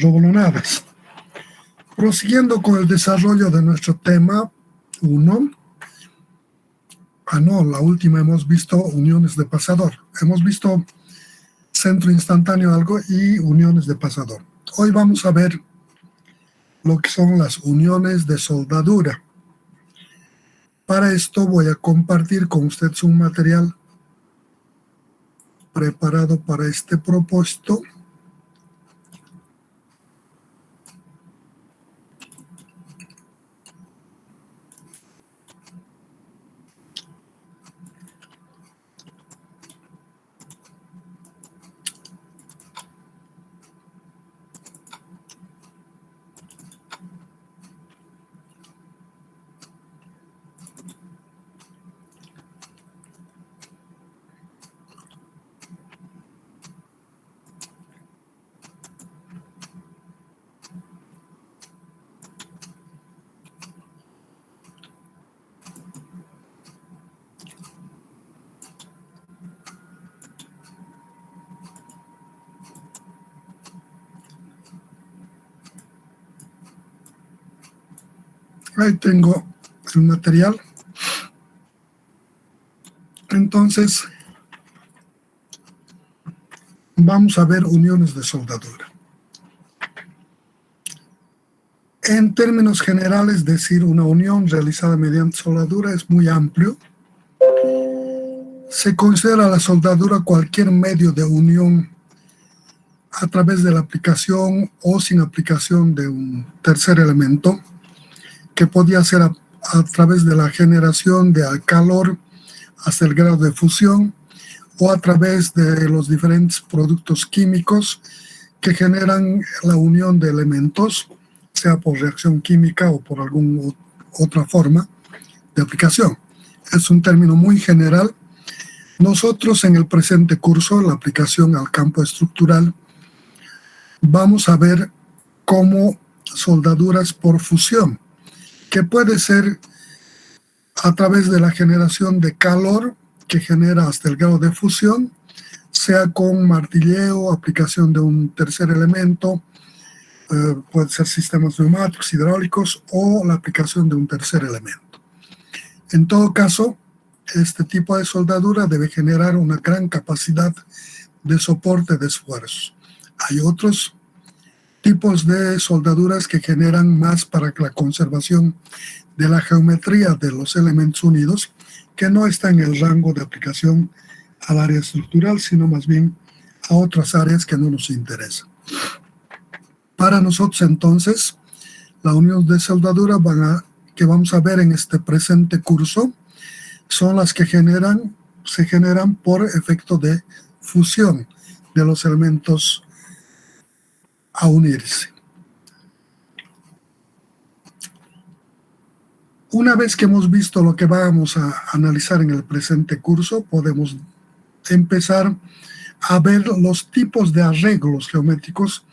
rolonadas. Prosiguiendo con el desarrollo de nuestro tema 1. La última hemos visto uniones de pasador. Hemos visto centro instantáneo algo y uniones de pasador. Hoy vamos a ver lo que son las uniones de soldadura. Para esto voy a compartir con ustedes un material preparado para este propósito. Ahí tengo el material. Entonces, vamos a ver uniones de soldadura. En términos generales, decir una unión realizada mediante soldadura es muy amplio. Se considera la soldadura cualquier medio de unión a través de la aplicación o sin aplicación de un tercer elemento, que podía ser a través de la generación de calor hasta el grado de fusión o a través de los diferentes productos químicos que generan la unión de elementos, sea por reacción química o por alguna otra forma de aplicación. Es un término muy general. Nosotros en el presente curso, la aplicación al campo estructural, vamos a ver cómo soldaduras por fusión, que puede ser a través de la generación de calor que genera hasta el grado de fusión, sea con martilleo, aplicación de un tercer elemento, puede ser sistemas neumáticos, hidráulicos o la aplicación de un tercer elemento. En todo caso, este tipo de soldadura debe generar una gran capacidad de soporte de esfuerzos. Hay otros tipos de soldaduras que generan más para la conservación de la geometría de los elementos unidos, que no está en el rango de aplicación al área estructural, sino más bien a otras áreas que no nos interesan. Para nosotros, entonces, la unión de soldadura que vamos a ver en este presente curso son las que se generan por efecto de fusión de los elementos a unirse. Una vez que hemos visto lo que vamos a analizar en el presente curso, podemos empezar a ver los tipos de arreglos geométricos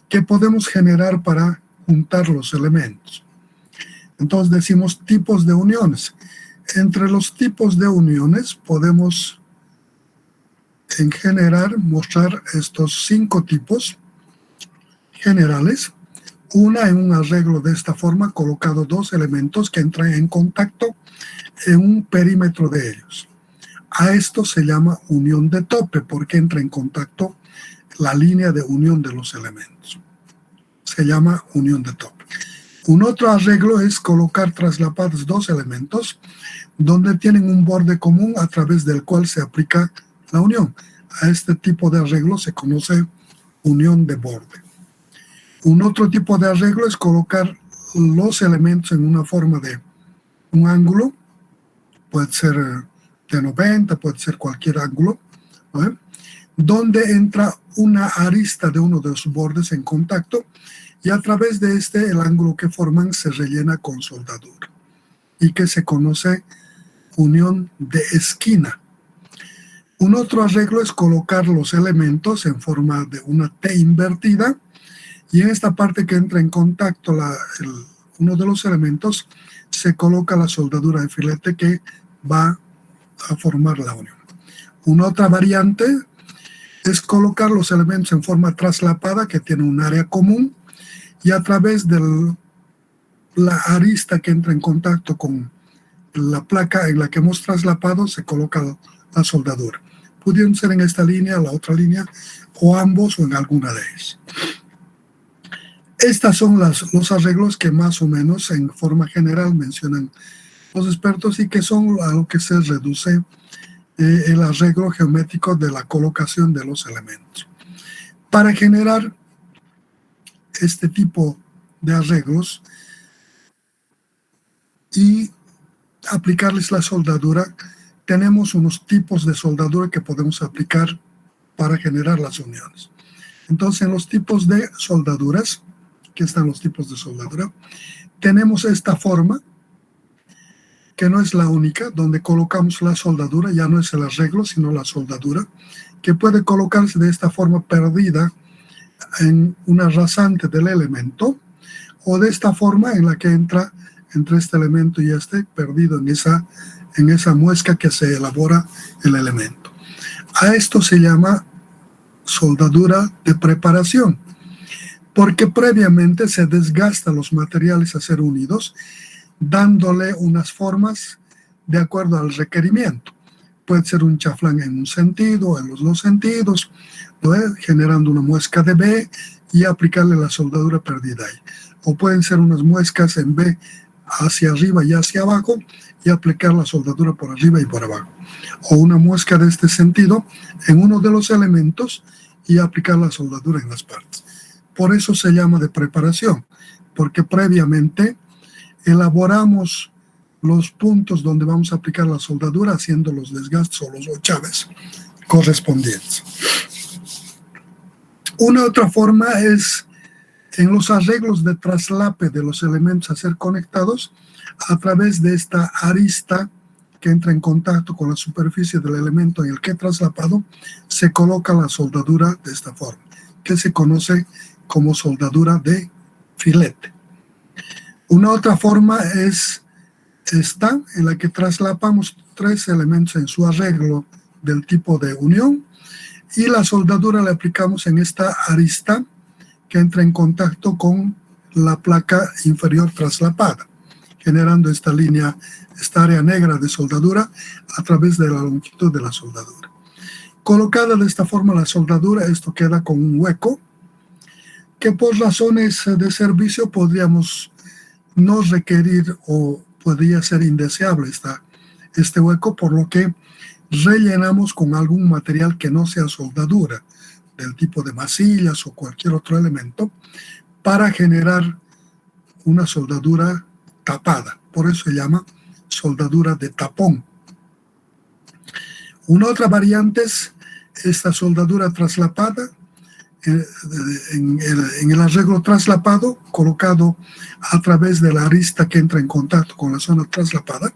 que podemos generar para juntar los elementos. Entonces decimos tipos de uniones. Entre los tipos de uniones podemos en general mostrar estos 5 tipos generales. Una en un arreglo de esta forma, colocado 2 elementos que entran en contacto en un perímetro de ellos. A esto se llama unión de tope, porque entra en contacto la línea de unión de los elementos. Se llama unión de tope. Un otro arreglo es colocar traslapados 2 elementos donde tienen un borde común a través del cual se aplica la unión. A este tipo de arreglo se conoce unión de borde. Un otro tipo de arreglo es colocar los elementos en una forma de un ángulo, puede ser de 90, puede ser cualquier ángulo, ¿no? Donde entra una arista de uno de los bordes en contacto y a través de el ángulo que forman se rellena con soldadura y que se conoce unión de esquina. Un otro arreglo es colocar los elementos en forma de una T invertida y en esta parte que entra en contacto uno de los elementos se coloca la soldadura de filete que va a formar la unión. Una otra variante es colocar los elementos en forma traslapada que tiene un área común y a través de la arista que entra en contacto con la placa en la que hemos traslapado se coloca la soldadura. Pudieron ser en esta línea, la otra línea, o ambos o en alguna de ellas. Estos son los arreglos que más o menos en forma general mencionan los expertos y que son a lo que se reduce el arreglo geométrico de la colocación de los elementos. Para generar este tipo de arreglos y aplicarles la soldadura, tenemos unos tipos de soldadura que podemos aplicar para generar las uniones. Entonces, en los tipos de soldaduras, aquí están los tipos de soldadura, tenemos esta forma, que no es la única, donde colocamos la soldadura, ya no es el arreglo, sino la soldadura, que puede colocarse de esta forma perdida en una rasante del elemento, o de esta forma en la que entra entre este elemento y este, perdido en esa muesca que se elabora el elemento. A esto se llama soldadura de preparación, porque previamente se desgastan los materiales a ser unidos, dándole unas formas de acuerdo al requerimiento. Puede ser un chaflán en un sentido, en los dos sentidos, generando una muesca de B y aplicarle la soldadura perdida ahí. O pueden ser unas muescas en B hacia arriba y hacia abajo y aplicar la soldadura por arriba y por abajo. O una muesca de este sentido en uno de los elementos y aplicar la soldadura en las partes. Por eso se llama de preparación, porque previamente elaboramos los puntos donde vamos a aplicar la soldadura haciendo los desgastes o los ochaves correspondientes. Una otra forma es en los arreglos de traslape de los elementos a ser conectados a través de esta arista que entra en contacto con la superficie del elemento en el que he traslapado, se coloca la soldadura de esta forma, que se conoce como soldadura de filete. Una otra forma es esta, en la que traslapamos tres elementos en su arreglo del tipo de unión y la soldadura la aplicamos en esta arista que entra en contacto con la placa inferior traslapada, generando esta línea, esta área negra de soldadura a través de la longitud de la soldadura. Colocada de esta forma la soldadura, esto queda con un hueco que por razones de servicio podríamos no requerir o podría ser indeseable este hueco, por lo que rellenamos con algún material que no sea soldadura, del tipo de masillas o cualquier otro elemento, para generar una soldadura tapada. Por eso se llama soldadura de tapón. Una otra variante es esta soldadura traslapada, en el arreglo traslapado, colocado a través de la arista que entra en contacto con la zona traslapada,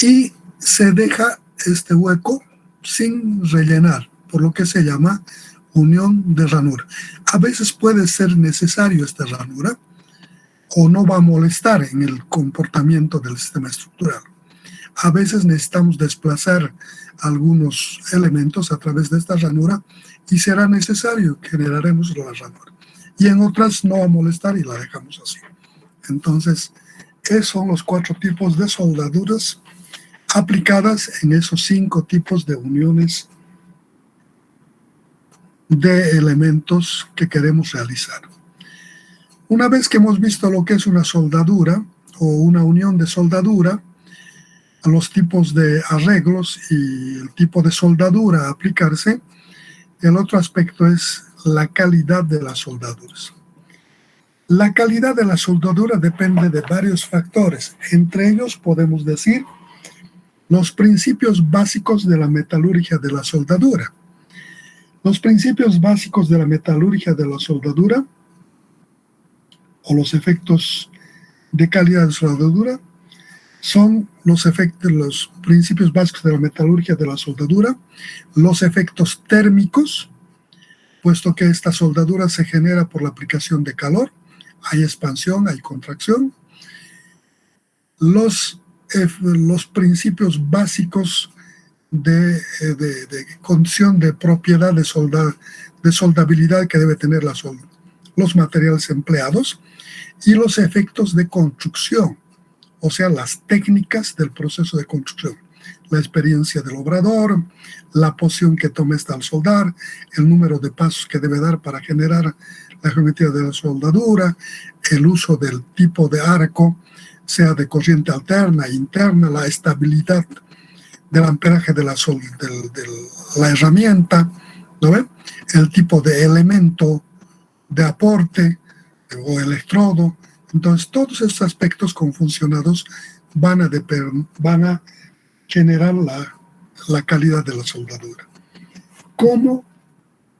y se deja este hueco sin rellenar, por lo que se llama unión de ranura. A veces puede ser necesario esta ranura o no va a molestar en el comportamiento del sistema estructural. A veces necesitamos desplazar algunos elementos a través de esta ranura y será necesario, generaremos la ranura. Y en otras no va a molestar y la dejamos así. Entonces, esos son los 4 tipos de soldaduras aplicadas en esos 5 tipos de uniones de elementos que queremos realizar. Una vez que hemos visto lo que es una soldadura o una unión de soldadura, los tipos de arreglos y el tipo de soldadura a aplicarse, el otro aspecto es la calidad de las soldaduras. La calidad de la soldadura depende de varios factores. Entre ellos podemos decir los principios básicos de la metalurgia de la soldadura. Los principios básicos de la metalurgia de la soldadura o los efectos de calidad de soldadura son los principios básicos de la metalurgia de la soldadura, los efectos térmicos, puesto que esta soldadura se genera por la aplicación de calor, hay expansión, hay contracción, los principios básicos de condición de propiedad de soldabilidad que debe tener los materiales empleados y los efectos de construcción, o sea, las técnicas del proceso de construcción, la experiencia del obrador, la posición que toma al soldar, el número de pasos que debe dar para generar la geometría de la soldadura, el uso del tipo de arco, sea de corriente alterna, interna, la estabilidad del amperaje de la herramienta, ¿no ve? El tipo de elemento de aporte o electrodo. Entonces, todos estos aspectos confuncionados van a generar la calidad de la soldadura. ¿Cómo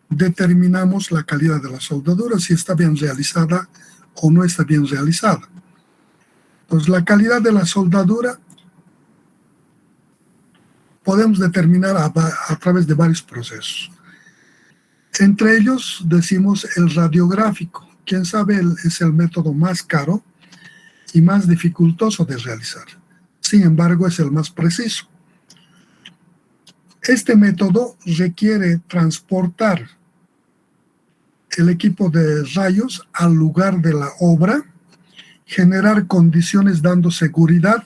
determinamos la calidad de la soldadura? Si está bien realizada o no está bien realizada. Entonces, la calidad de la soldadura podemos determinar a través de varios procesos. Entre ellos decimos el radiográfico. Quién sabe, es el método más caro y más dificultoso de realizar. Sin embargo, es el más preciso. Este método requiere transportar el equipo de rayos al lugar de la obra, generar condiciones dando seguridad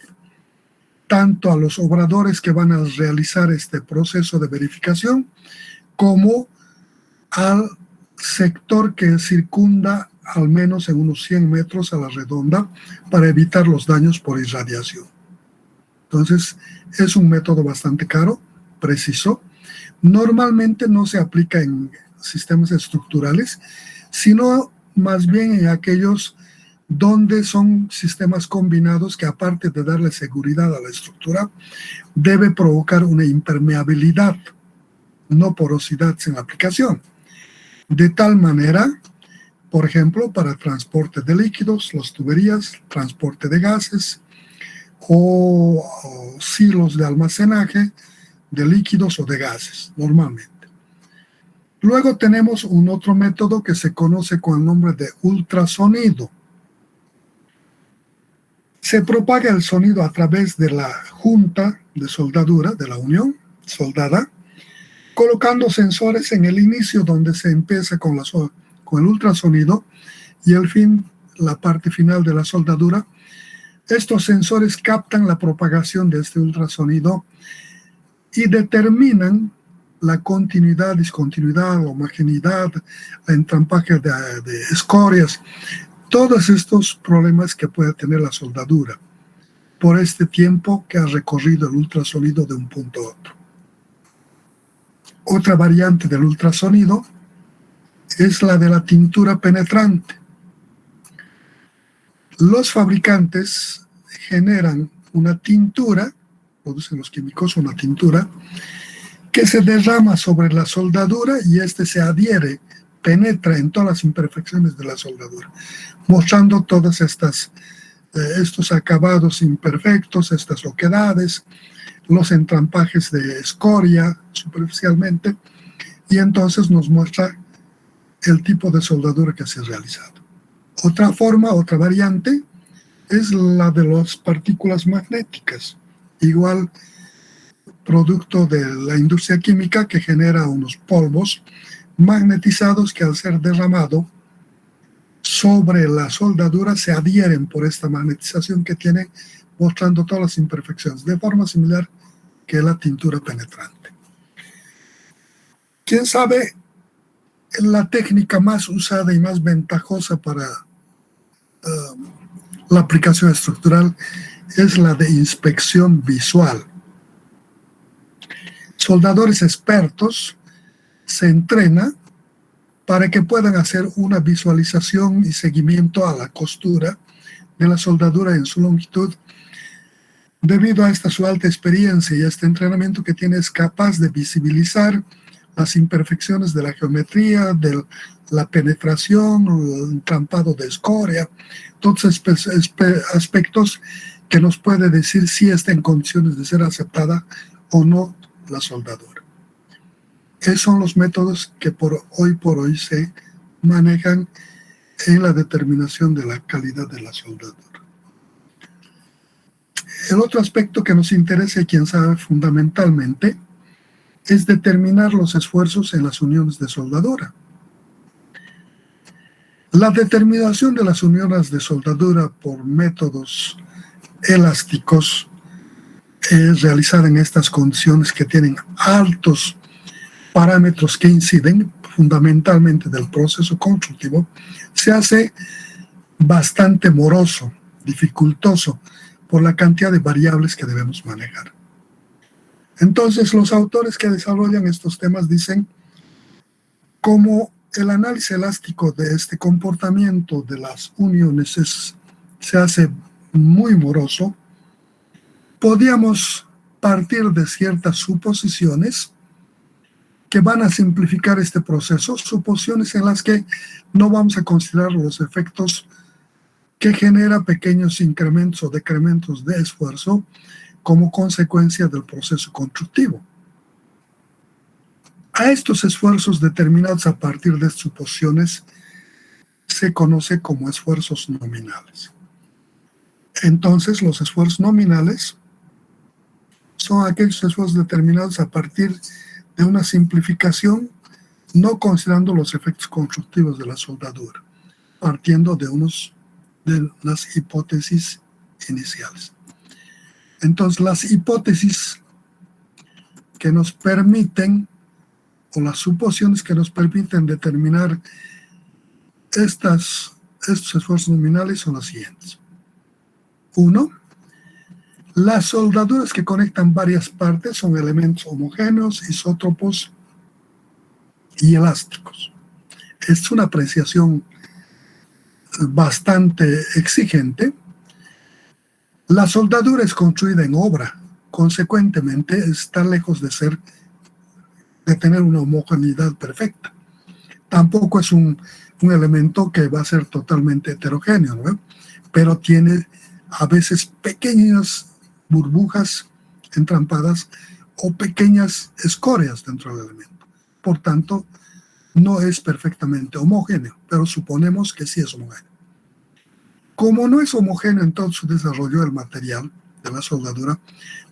tanto a los obradores que van a realizar este proceso de verificación como al sector que circunda al menos en unos 100 metros a la redonda para evitar los daños por irradiación. Entonces, es un método bastante caro, preciso. Normalmente no se aplica en sistemas estructurales, sino más bien en aquellos donde son sistemas combinados que, aparte de darle seguridad a la estructura, debe provocar una impermeabilidad, no porosidad sin aplicación. De tal manera, por ejemplo, para transporte de líquidos, las tuberías, transporte de gases o silos de almacenaje de líquidos o de gases, normalmente. Luego tenemos un otro método que se conoce con el nombre de ultrasonido. Se propaga el sonido a través de la junta de soldadura, de la unión soldada, colocando sensores en el inicio donde se empieza con el ultrasonido y la parte final de la soldadura. Estos sensores captan la propagación de este ultrasonido y determinan la continuidad, discontinuidad, homogeneidad, el entrampaje de escorias, todos estos problemas que puede tener la soldadura por este tiempo que ha recorrido el ultrasonido de un punto a otro. Otra variante del ultrasonido es la de la tintura penetrante. Los fabricantes generan una tintura, producen los químicos una tintura, que se derrama sobre la soldadura y se adhiere, penetra en todas las imperfecciones de la soldadura, mostrando todas estos acabados imperfectos, estas oquedades, los entrampajes de escoria superficialmente, y entonces nos muestra el tipo de soldadura que se ha realizado. Otra forma, otra variante, es la de las partículas magnéticas, igual producto de la industria química que genera unos polvos magnetizados que al ser derramado sobre la soldadura se adhieren por esta magnetización que tiene, mostrando todas las imperfecciones, de forma similar que la tintura penetrante. ¿Quién sabe? La técnica más usada y más ventajosa para la aplicación estructural es la de inspección visual. Soldadores expertos se entrenan para que puedan hacer una visualización y seguimiento a la costura de la soldadura en su longitud. Debido a su alta experiencia y este entrenamiento que tiene, es capaz de visibilizar las imperfecciones de la geometría, de la penetración, el entrampado de escoria, todos aspectos que nos puede decir si está en condiciones de ser aceptada o no la soldadura. Esos son los métodos que por hoy se manejan en la determinación de la calidad de la soldadura. El otro aspecto que nos interesa y quién sabe fundamentalmente es determinar los esfuerzos en las uniones de soldadura. La determinación de las uniones de soldadura por métodos elásticos es realizada en estas condiciones que tienen altos parámetros que inciden fundamentalmente del proceso constructivo, se hace bastante moroso, dificultoso, por la cantidad de variables que debemos manejar. Entonces, los autores que desarrollan estos temas dicen cómo el análisis elástico de este comportamiento de las uniones se hace muy moroso, podíamos partir de ciertas suposiciones que van a simplificar este proceso, suposiciones en las que no vamos a considerar los efectos que genera pequeños incrementos o decrementos de esfuerzo como consecuencia del proceso constructivo. A estos esfuerzos determinados a partir de suposiciones se conoce como esfuerzos nominales. Entonces, los esfuerzos nominales son aquellos esfuerzos determinados a partir de una simplificación, no considerando los efectos constructivos de la soldadura, partiendo de las hipótesis iniciales. Entonces, las hipótesis que nos permiten, o las suposiciones que nos permiten determinar estos esfuerzos nominales son las siguientes. 1. Las soldaduras que conectan varias partes son elementos homogéneos, isótropos y elásticos. Es una apreciación bastante exigente. La soldadura es construida en obra, consecuentemente está lejos de tener una homogeneidad perfecta. Tampoco es un elemento que va a ser totalmente heterogéneo, ¿no? Pero tiene a veces pequeñas burbujas entrampadas o pequeñas escorias dentro del elemento. Por tanto, no es perfectamente homogéneo, pero suponemos que sí es homogéneo. Como no es homogéneo en todo su desarrollo el material de la soldadura,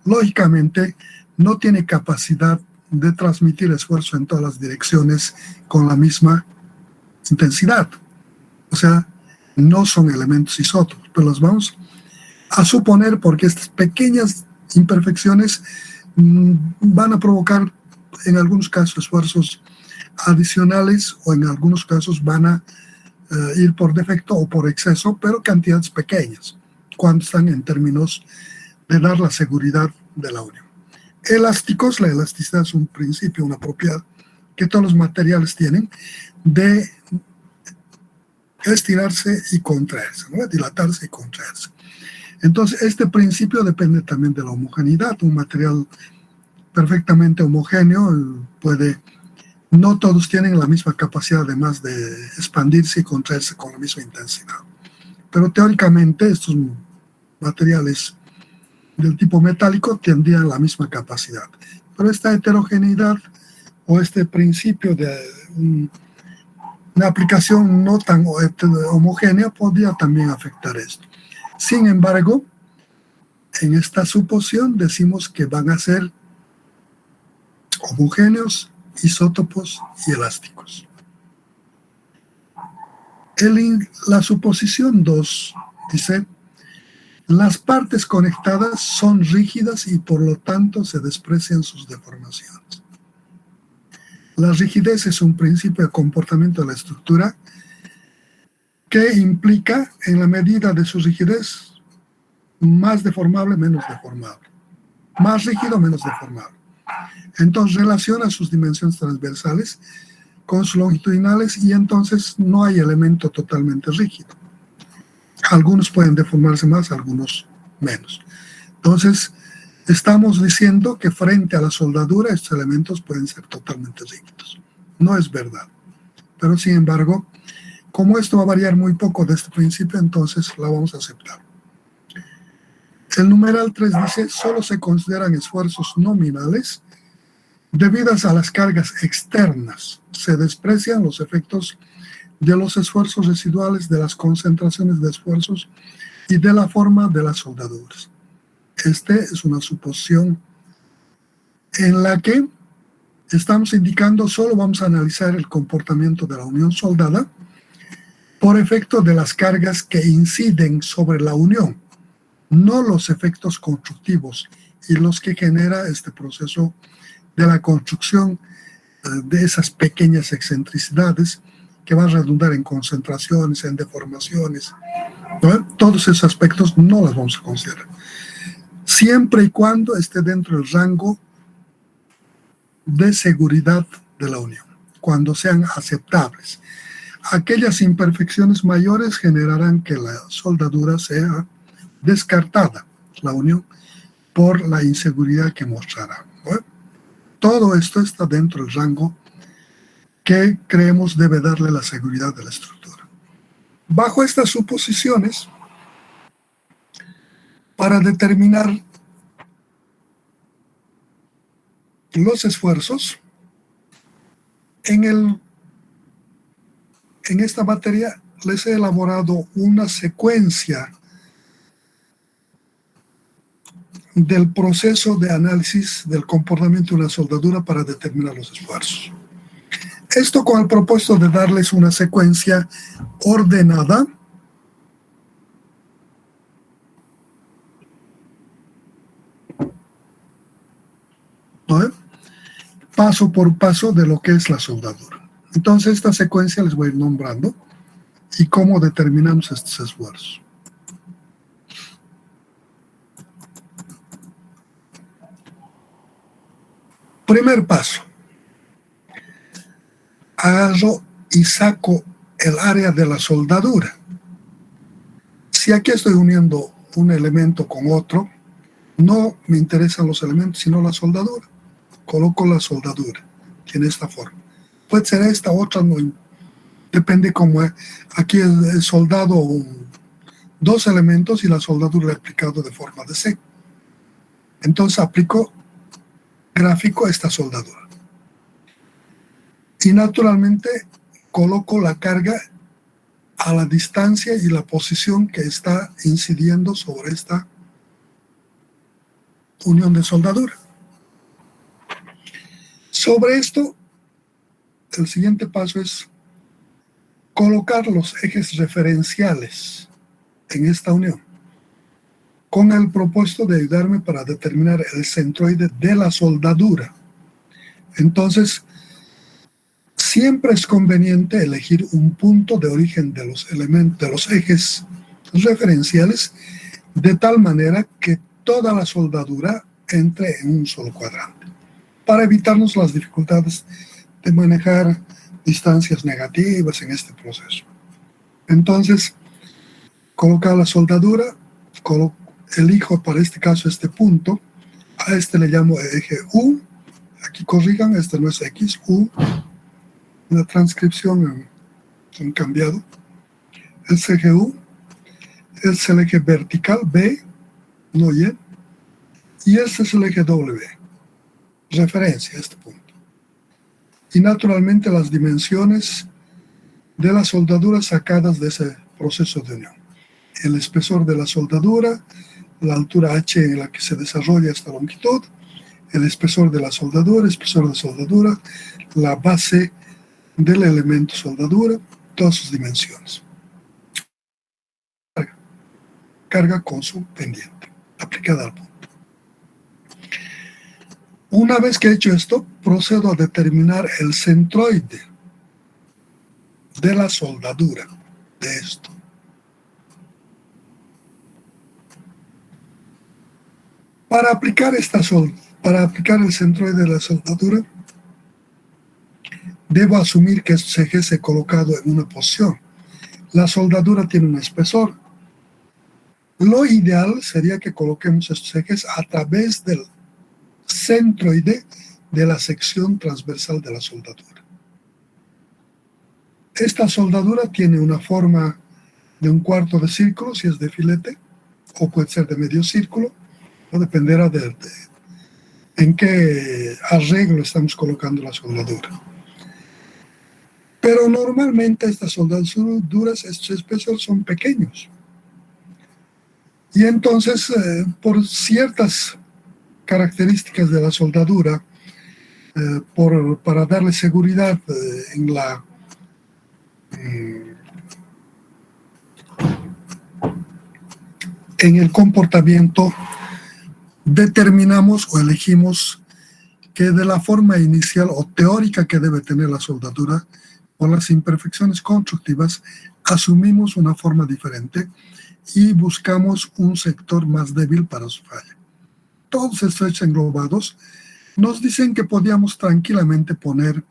lógicamente no tiene capacidad de transmitir esfuerzo en todas las direcciones con la misma intensidad. O sea, no son elementos isótopos, pero los vamos a suponer porque estas pequeñas imperfecciones van a provocar en algunos casos esfuerzos adicionales o en algunos casos van a ir por defecto o por exceso, pero cantidades pequeñas, cuando están en términos de dar la seguridad de la unión. Elásticos, la elasticidad es un principio, una propiedad que todos los materiales tienen de estirarse y contraerse, ¿no? Dilatarse y contraerse. Entonces, este principio depende también de la homogeneidad. Un material perfectamente homogéneo no todos tienen la misma capacidad además de expandirse y contraerse con la misma intensidad. Pero teóricamente estos materiales del tipo metálico tendrían la misma capacidad. Pero esta heterogeneidad o este principio de una aplicación no tan homogénea podría también afectar esto. Sin embargo, en esta suposición decimos que van a ser homogéneos, isótopos y elásticos. La suposición 2 dice: las partes conectadas son rígidas y por lo tanto se desprecian sus deformaciones. La rigidez es un principio de comportamiento de la estructura que implica, en la medida de su rigidez, más deformable, menos deformable. Más rígido, menos deformable. Entonces relaciona sus dimensiones transversales con sus longitudinales y entonces no hay elemento totalmente rígido. Algunos pueden deformarse más, algunos menos. Entonces, estamos diciendo que frente a la soldadura estos elementos pueden ser totalmente rígidos. No es verdad. Pero sin embargo, como esto va a variar muy poco de este principio, entonces la vamos a aceptar. El numeral 3 dice: solo se consideran esfuerzos nominales debidas a las cargas externas. Se desprecian los efectos de los esfuerzos residuales, de las concentraciones de esfuerzos y de la forma de las soldaduras. Esta es una suposición en la que Estamos indicando, solo vamos a analizar el comportamiento de la unión soldada por efecto de las cargas que inciden sobre la unión, no los efectos constructivos y los que genera este proceso de la construcción de esas pequeñas excentricidades que van a redundar en concentraciones, en deformaciones, ¿no? Todos esos aspectos no los vamos a considerar, siempre y cuando esté dentro del rango de seguridad de la unión, cuando sean aceptables. Aquellas imperfecciones mayores generarán que la soldadura sea descartada, la unión, por la inseguridad que mostrará, ¿no? Todo esto está dentro del rango que creemos debe darle la seguridad de la estructura. Bajo estas suposiciones, para determinar los esfuerzos, en esta materia les he elaborado una secuencia del proceso de análisis del comportamiento de una soldadura para determinar los esfuerzos. Esto con el propósito de darles una secuencia ordenada ¿no? Paso por paso de lo que es la soldadura. Entonces esta secuencia les voy a ir nombrando y cómo determinamos estos esfuerzos. Primer paso. Agarro y saco el área de la soldadura. Si aquí estoy uniendo un elemento con otro, no me interesan los elementos, sino la soldadura. Coloco la soldadura en esta forma. Puede ser esta, otra, no, depende cómo es. Aquí he soldado dos elementos y la soldadura la he aplicado de forma de C. Entonces aplico gráfico a esta soldadura. Y naturalmente coloco la carga a la distancia y la posición que está incidiendo sobre esta unión de soldadura. Sobre esto, el siguiente paso es colocar los ejes referenciales en esta unión, con el propósito de ayudarme para determinar el centroide de la soldadura. Entonces, siempre es conveniente elegir un punto de origen de los elementos, de los ejes referenciales, de tal manera que toda la soldadura entre en un solo cuadrante, para evitarnos las dificultades de manejar distancias negativas en este proceso. Entonces, colocar la soldadura, elijo para este caso este punto, a este le llamo eje U, aquí corrijan, este no es X, U, en la transcripción han cambiado, es eje U, es el eje vertical B, no Y, y este es el eje W, referencia a este punto. Y naturalmente las dimensiones de la soldadura sacadas de ese proceso de unión. El espesor de la soldadura, la altura H en la que se desarrolla esta longitud, el espesor de la soldadura, espesor de soldadura, la base del elemento soldadura, todas sus dimensiones. Carga con su pendiente, aplicada al punto. Una vez que he hecho esto, procedo a determinar el centroide de la soldadura de esto. Para aplicar el centroide de la soldadura, debo asumir que estos ejes se han colocado en una posición. La soldadura tiene un espesor. Lo ideal sería que coloquemos estos ejes a través del centroide de la sección transversal de la soldadura. Esta soldadura tiene una forma de un cuarto de círculo, si es de filete, o puede ser de medio círculo, o dependerá de en qué arreglo estamos colocando la soldadura. Pero normalmente estas soldaduras, estos espesores son pequeños. Y entonces, por ciertas características de la soldadura, para darle seguridad en el comportamiento, determinamos o elegimos que de la forma inicial o teórica que debe tener la soldadura, por las imperfecciones constructivas, asumimos una forma diferente y buscamos un sector más débil para su falla. Todos estos hechos englobados nos dicen que podíamos tranquilamente poner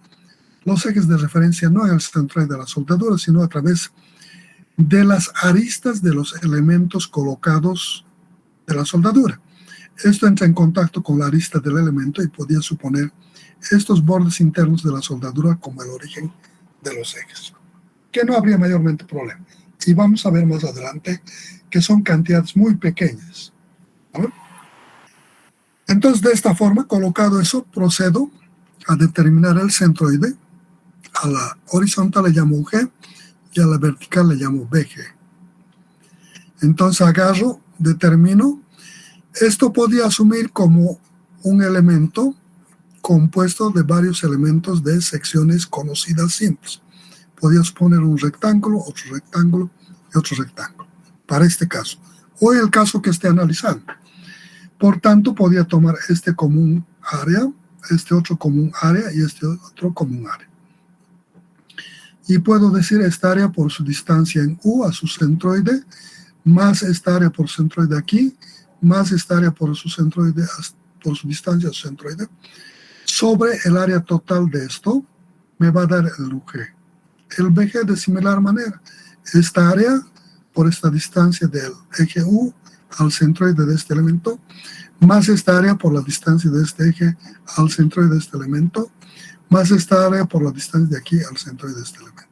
los ejes de referencia no en el centroide de la soldadura, sino a través de las aristas de los elementos colocados de la soldadura. Esto entra en contacto con la arista del elemento y podía suponer estos bordes internos de la soldadura como el origen de los ejes, que no habría mayormente problema. Y vamos a ver más adelante que son cantidades muy pequeñas, ¿no? Entonces, de esta forma, colocado eso, procedo a determinar el centroide. A la horizontal le llamo G y a la vertical le llamo BG. Entonces agarro, determino. Esto podía asumir como un elemento compuesto de varios elementos de secciones conocidas simples. Podías poner un rectángulo y otro rectángulo, para este caso, o el caso que esté analizando. Por tanto, podía tomar este como un área, este otro como un área y este otro como un área. Y puedo decir esta área por su distancia en U a su centroide, más esta área por centroide aquí, más esta área por su centroide, por su distancia a su centroide, sobre el área total de esto, me va a dar el UG. El BG de similar manera, esta área por esta distancia del eje U al centroide de este elemento, más esta área por la distancia de este eje al centroide de este elemento, más esta área por la distancia de aquí al centroide de este elemento,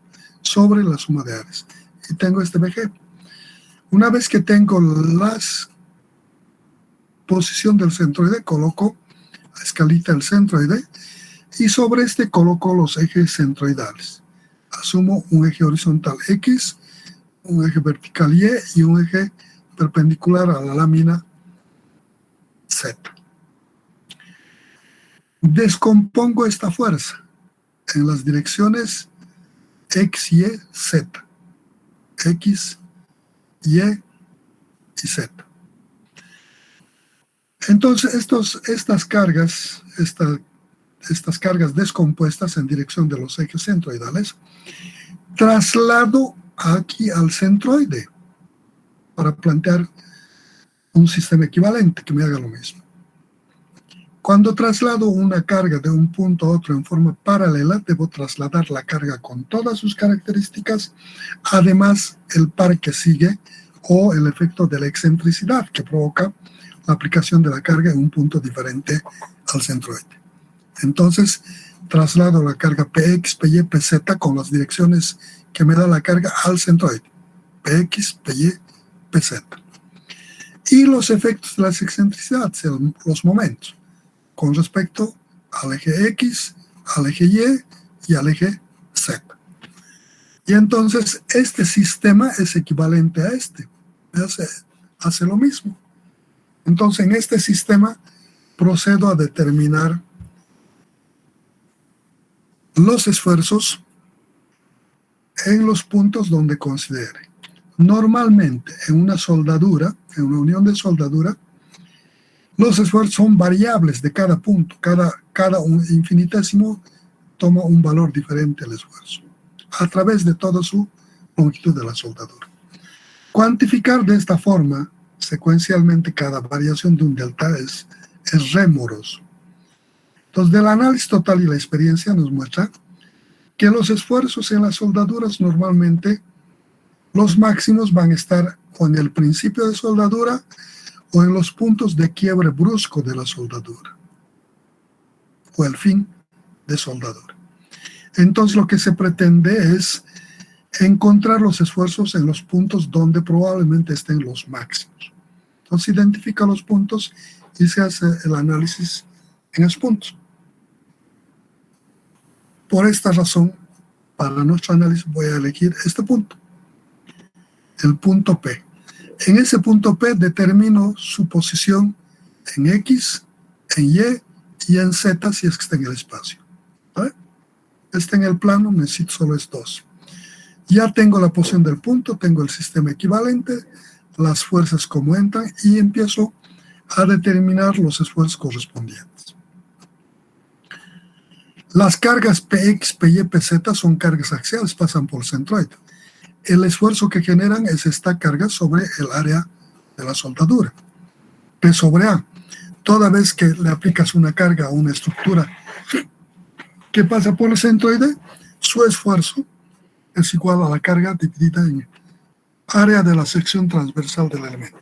sobre la suma de áreas. Y tengo este BG. Una vez que tengo la posición del centroide, coloco la escalita del centroide y sobre este coloco los ejes centroidales. Asumo un eje horizontal X, un eje vertical Y y un eje perpendicular a la lámina Z. Descompongo esta fuerza en las direcciones X, Y, Z. X, Y y Z. Entonces, estas cargas descompuestas en dirección de los ejes centroidales, traslado aquí al centroide para plantear un sistema equivalente que me haga lo mismo. Cuando traslado una carga de un punto a otro en forma paralela, debo trasladar la carga con todas sus características, además el par que sigue o el efecto de la excentricidad que provoca la aplicación de la carga en un punto diferente al centroide. Entonces, traslado la carga Px, Py, Pz con las direcciones que me da la carga al centroide. Px, Py, Pz. Y los efectos de las excentricidades, los momentos, con respecto al eje X, al eje Y y al eje Z. Y entonces, este sistema es equivalente a este. Hace lo mismo. Entonces, en este sistema procedo a determinar los esfuerzos en los puntos donde considere. Normalmente, en una soldadura, en una unión de soldadura, los esfuerzos son variables de cada punto. Cada un infinitésimo toma un valor diferente al esfuerzo, a través de toda su longitud de la soldadura. Cuantificar de esta forma, secuencialmente, cada variación de un delta es remoroso. Entonces, del análisis total y la experiencia nos muestra que los esfuerzos en las soldaduras normalmente, los máximos van a estar o en el principio de soldadura o en los puntos de quiebre brusco de la soldadura o el fin de soldadura. Entonces, lo que se pretende es encontrar los esfuerzos en los puntos donde probablemente estén los máximos. Entonces, identifica los puntos y se hace el análisis en esos puntos. Por esta razón, para nuestro análisis voy a elegir este punto, el punto P. En ese punto P determino su posición en X, en Y y en Z si es que está en el espacio. ¿Vale? Está en el plano, necesito solo estos dos. Ya tengo la posición del punto, tengo el sistema equivalente, las fuerzas como entran y empiezo a determinar los esfuerzos correspondientes. Las cargas Px, Py, Pz son cargas axiales, pasan por el centroide. El esfuerzo que generan es esta carga sobre el área de la soldadura. P sobre A. Toda vez que le aplicas una carga a una estructura que pasa por el centroide, su esfuerzo es igual a la carga dividida en área de la sección transversal del elemento,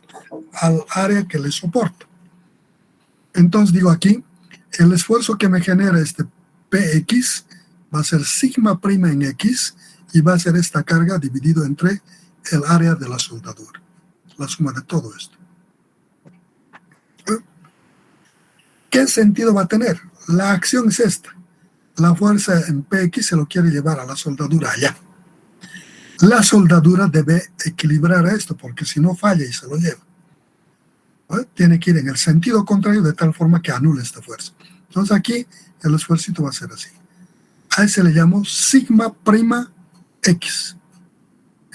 al área que le soporta. Entonces digo aquí, el esfuerzo que me genera este Px va a ser sigma prima en X y va a ser esta carga dividido entre el área de la soldadura, la suma de todo esto. ¿Qué sentido va a tener? La acción es esta. La fuerza en Px se lo quiere llevar a la soldadura allá. La soldadura debe equilibrar esto, porque si no falla y se lo lleva, ¿vale? Tiene que ir en el sentido contrario de tal forma que anule esta fuerza. Entonces aquí el esfuerzo va a ser así. A ese le llamo sigma prima X,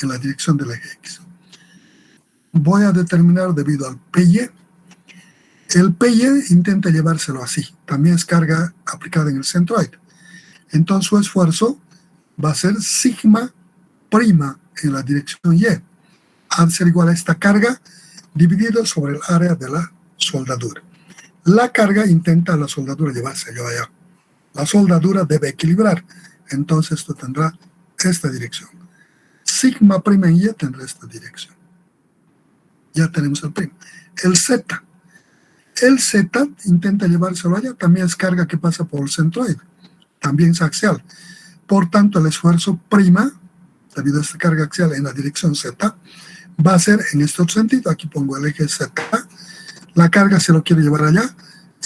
en la dirección del eje X. Voy a determinar debido al PY. El PY intenta llevárselo así. También es carga aplicada en el centroide. Entonces su esfuerzo va a ser sigma prima en la dirección Y. Ha de ser igual a esta carga dividido sobre el área de la soldadura. La carga intenta a la soldadura llevárselo allá. La soldadura debe equilibrar. Entonces esto tendrá esta dirección. Sigma prima en Y tendrá esta dirección. Ya tenemos el primo. El Z. El Z intenta llevárselo allá. También es carga que pasa por el centroide. También es axial. Por tanto, el esfuerzo prima, debido a esta carga axial en la dirección Z, va a ser en este otro sentido. Aquí pongo el eje Z. La carga se lo quiere llevar allá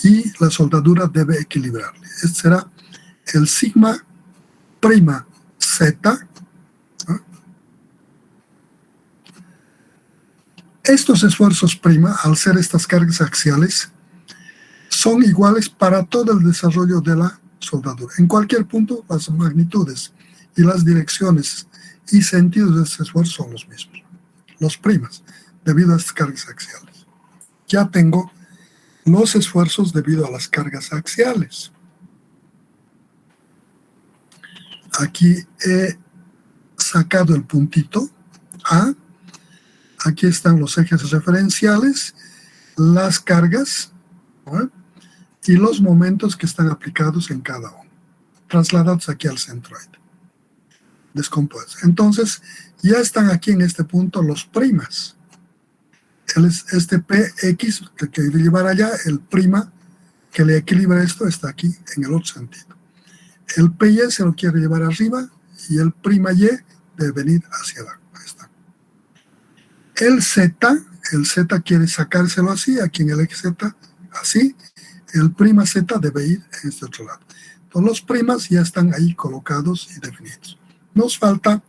y la soldadura debe equilibrarle. Este será el sigma prima Z. Estos esfuerzos prima, al ser estas cargas axiales, son iguales para todo el desarrollo de la soldadura. En cualquier punto, las magnitudes y las direcciones y sentidos de este esfuerzo son los mismos, los primas, debido a estas cargas axiales. Ya tengo los esfuerzos debido a las cargas axiales. Aquí he sacado el puntito A. Aquí están los ejes referenciales, las cargas, ¿no? Y los momentos que están aplicados en cada uno, trasladados aquí al centroide. Descompuestos. Entonces, ya están aquí en este punto los primas. Este Px que quiere llevar allá, el prima que le equilibra esto está aquí en el otro sentido. El Py se lo quiere llevar arriba y el prima Y debe venir hacia abajo. Ahí está. El Z quiere sacárselo así, aquí en el eje Z, así. El prima Z debe ir en este otro lado. Entonces los primas ya están ahí colocados y definidos. Nos falta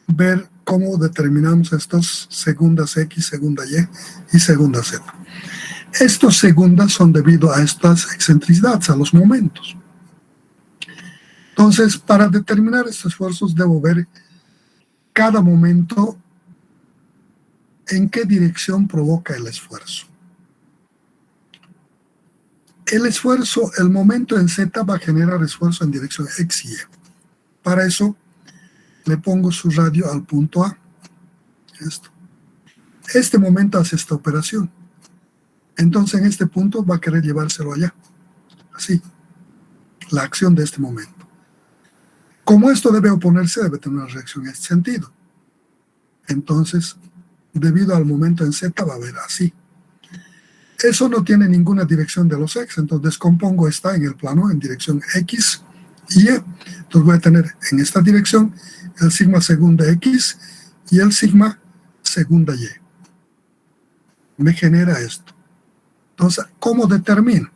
ver cómo determinamos estos segundas X, segunda Y y segunda Z. Estos segundas son debido a estas excentricidades, a los momentos. Entonces, para determinar estos esfuerzos debo ver cada momento en qué dirección provoca el esfuerzo. El esfuerzo, el momento en Z va a generar esfuerzo en dirección X y Y. Para eso le pongo su radio al punto A. Esto. Este momento hace esta operación. Entonces en este punto va a querer llevárselo allá. Así. La acción de este momento. Como esto debe oponerse, debe tener una reacción en este sentido. Entonces, debido al momento en Z va a haber así. Eso no tiene ninguna dirección de los X, entonces descompongo esta en el plano en dirección X y Y. Entonces voy a tener en esta dirección el sigma segunda X y el sigma segunda Y. Me genera esto. Entonces, ¿cómo determino?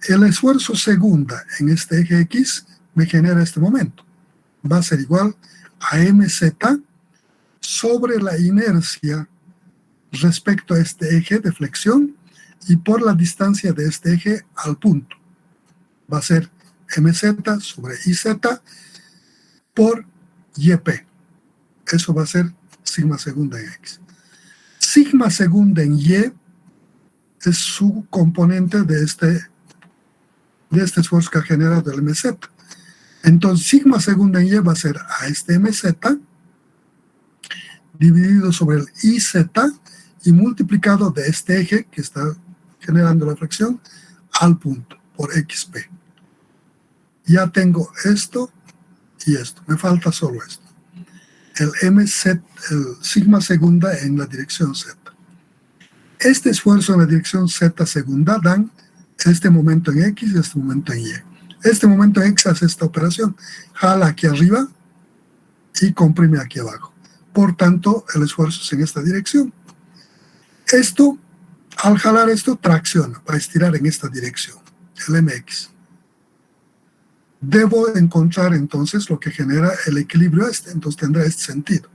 El esfuerzo segunda en este eje X me genera este momento. Va a ser igual a mz sobre la inercia respecto a este eje de flexión y por la distancia de este eje al punto. va a ser mz sobre iz por yp. Eso va a ser sigma segunda en x. Sigma segunda en y es su componente de este esfuerzo que ha generado el mz. Entonces, sigma segunda en y va a ser a este mz dividido sobre el iz y multiplicado de este eje que está generando la fracción al punto por xp. Ya tengo esto y esto. Me falta solo esto. El mz, el sigma segunda en la dirección z. Este esfuerzo en la dirección z segunda dan este momento en x y este momento en y. Este momento en x hace esta operación. Jala aquí arriba y comprime aquí abajo. Por tanto, el esfuerzo es en esta dirección. Esto, al jalar esto, tracciona para estirar en esta dirección, el mx. Debo encontrar entonces lo que genera el equilibrio este, entonces tendrá este sentido.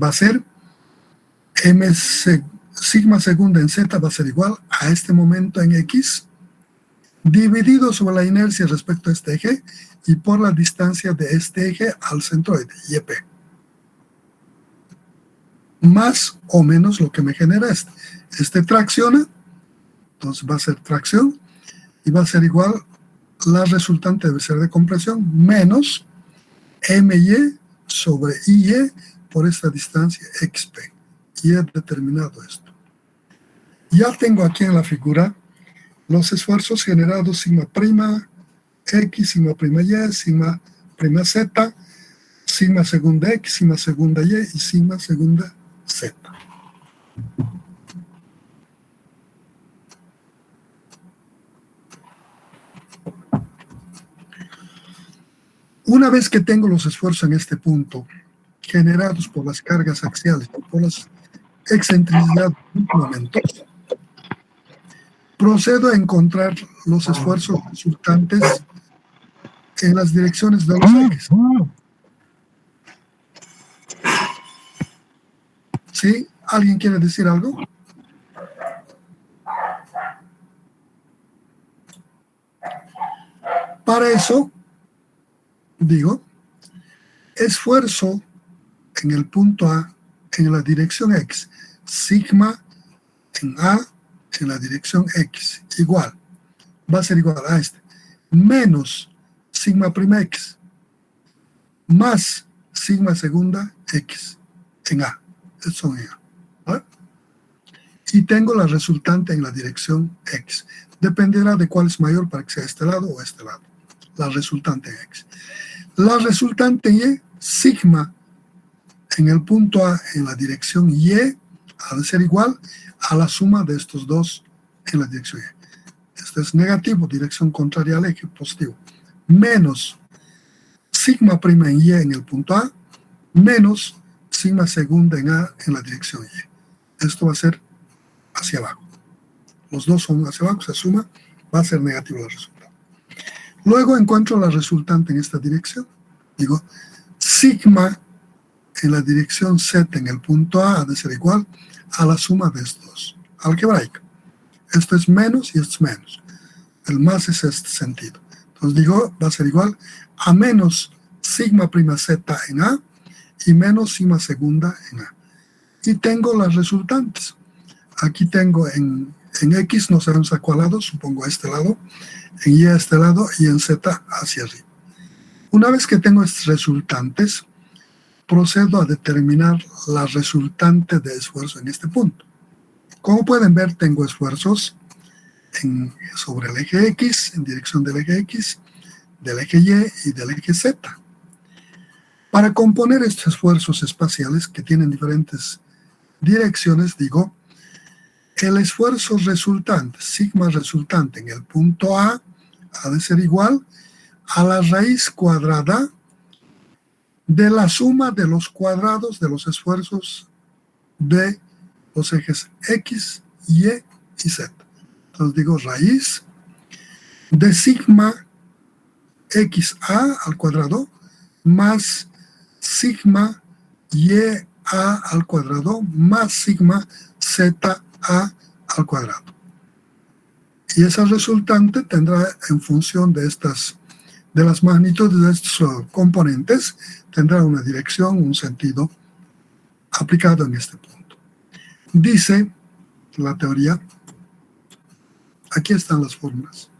Va a ser sigma segunda en z va a ser igual a este momento en x dividido sobre la inercia respecto a este eje y por la distancia de este eje al centroide, yp. Más o menos lo que me genera este. Este tracciona, entonces va a ser tracción y va a ser igual, la resultante debe ser de compresión, menos my sobre IE por esta distancia xp. Y he determinado esto. Ya tengo aquí en la figura los esfuerzos generados sigma prima x, sigma prima y, sigma prima z, sigma segunda x, sigma segunda y y sigma segunda z. Una vez que tengo los esfuerzos en este punto, generados por las cargas axiales, por las excentricidades de los momentos, procedo a encontrar los esfuerzos resultantes en las direcciones de los ejes. ¿Sí? ¿Alguien quiere decir algo? Para eso, digo, esfuerzo en el punto A en la dirección X, sigma en A en la dirección X, igual, va a ser igual a este, menos sigma prima X, más sigma segunda X en A, eso son en A. ¿Vale? Y tengo la resultante en la dirección X. Dependerá de cuál es mayor para que sea este lado o este lado. La resultante en X. La resultante en Y, sigma en el punto A en la dirección Y, ha de ser igual a la suma de estos dos en la dirección Y. Este es negativo, dirección contraria al eje, positivo. Menos sigma prima en Y en el punto A, menos sigma segunda en A en la dirección Y. Esto va a ser hacia abajo. Los dos son hacia abajo, se suma, va a ser negativo el resultado. Luego encuentro la resultante en esta dirección. Digo, sigma en la dirección Z en el punto A ha de ser igual a la suma de estos dos. Algebraica. Esto es menos y esto es menos. El más es este sentido. Entonces digo, va a ser igual a menos sigma prima Z en A y menos sigma segunda en A. Y tengo las resultantes. Aquí tengo en X, no sabemos a cuál lado, supongo a este lado, en Y a este lado y en Z hacia arriba. Una vez que tengo estos resultantes, procedo a determinar la resultante de esfuerzo en este punto. Como pueden ver, tengo esfuerzos sobre el eje X, en dirección del eje X, del eje Y y del eje Z. Para componer estos esfuerzos espaciales que tienen diferentes direcciones, digo, el esfuerzo resultante, sigma resultante en el punto A, ha de ser igual a la raíz cuadrada de la suma de los cuadrados de los esfuerzos de los ejes X, Y y Z. Entonces digo raíz de sigma XA al cuadrado más sigma YA al cuadrado más sigma ZA al cuadrado. Y esa resultante tendrá, en función de las magnitudes de estos componentes, tendrá una dirección, un sentido aplicado en este punto. Dice la teoría, aquí están las fórmulas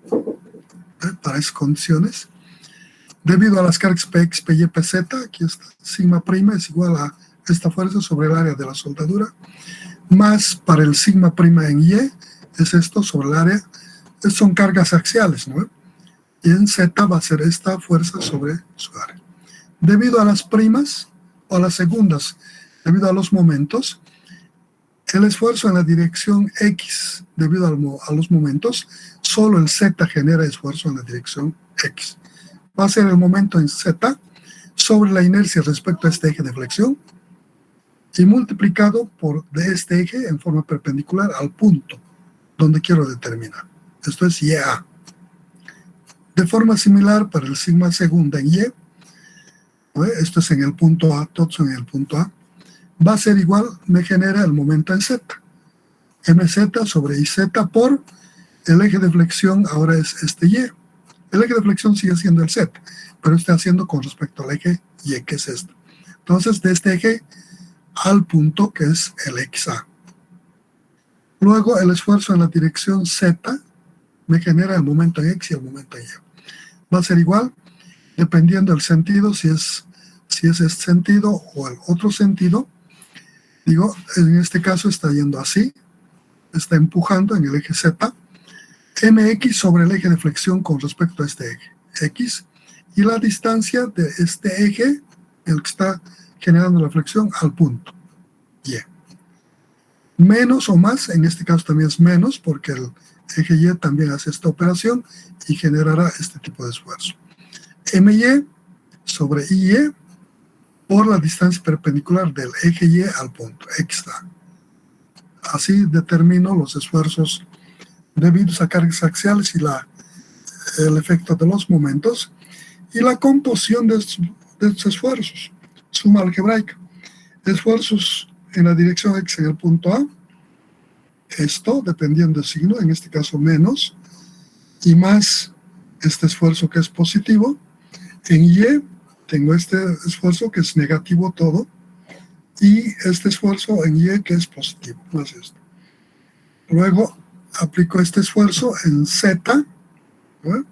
para esas condiciones. Debido a las cargas Px, Py, Pz, aquí está, sigma prima es igual a esta fuerza sobre el área de la soldadura, más para el sigma prima en Y, es esto sobre el área, son cargas axiales, ¿no? Y en Z va a ser esta fuerza sobre su área. Debido a las primas, o a las segundas, debido a los momentos, el esfuerzo en la dirección X, debido a los momentos, solo el Z genera esfuerzo en la dirección X. Va a ser el momento en Z sobre la inercia respecto a este eje de flexión y multiplicado por de este eje en forma perpendicular al punto donde quiero determinar. Esto es YA. De forma similar para el sigma segunda en Y, esto es en el punto A, todos en el punto A, va a ser igual, me genera el momento en Z. MZ sobre IZ por el eje de flexión, ahora es este Y. El eje de flexión sigue siendo el Z, pero está haciendo con respecto al eje Y, que es este. Entonces, de este eje al punto, que es el XA. Luego, el esfuerzo en la dirección Z me genera el momento en X y el momento en Y. Va a ser igual, dependiendo del sentido, si es este sentido o el otro sentido. Digo, en este caso está yendo así, está empujando en el eje Z, mx sobre el eje de flexión con respecto a este eje, x, y la distancia de este eje, el que está generando la flexión, al punto, y. Menos o más, en este caso también es menos, porque el eje Y también hace esta operación y generará este tipo de esfuerzo. MY sobre IY por la distancia perpendicular del eje Y al punto, XA. Así determino los esfuerzos debidos a cargas axiales y el efecto de los momentos y la composición de estos esfuerzos. Suma algebraica. Esfuerzos en la dirección X en el punto A, esto dependiendo del signo, en este caso menos, y más este esfuerzo que es positivo. En Y tengo este esfuerzo que es negativo todo, y este esfuerzo en Y que es positivo, más esto. Luego aplico este esfuerzo en Z, ¿no?,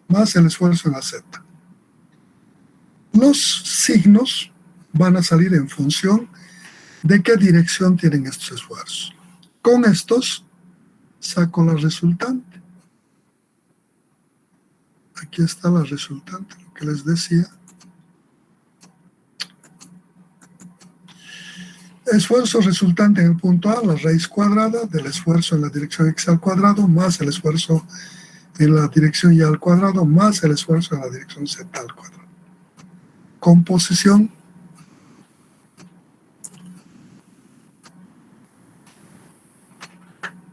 más el esfuerzo en la Z. Los signos van a salir en función de qué dirección tienen estos esfuerzos. Con estos saco la resultante. Aquí está la resultante, lo que les decía. Esfuerzo resultante en el punto A, la raíz cuadrada del esfuerzo en la dirección X al cuadrado, más el esfuerzo en la dirección Y al cuadrado, más el esfuerzo en la dirección Z al cuadrado. Composición.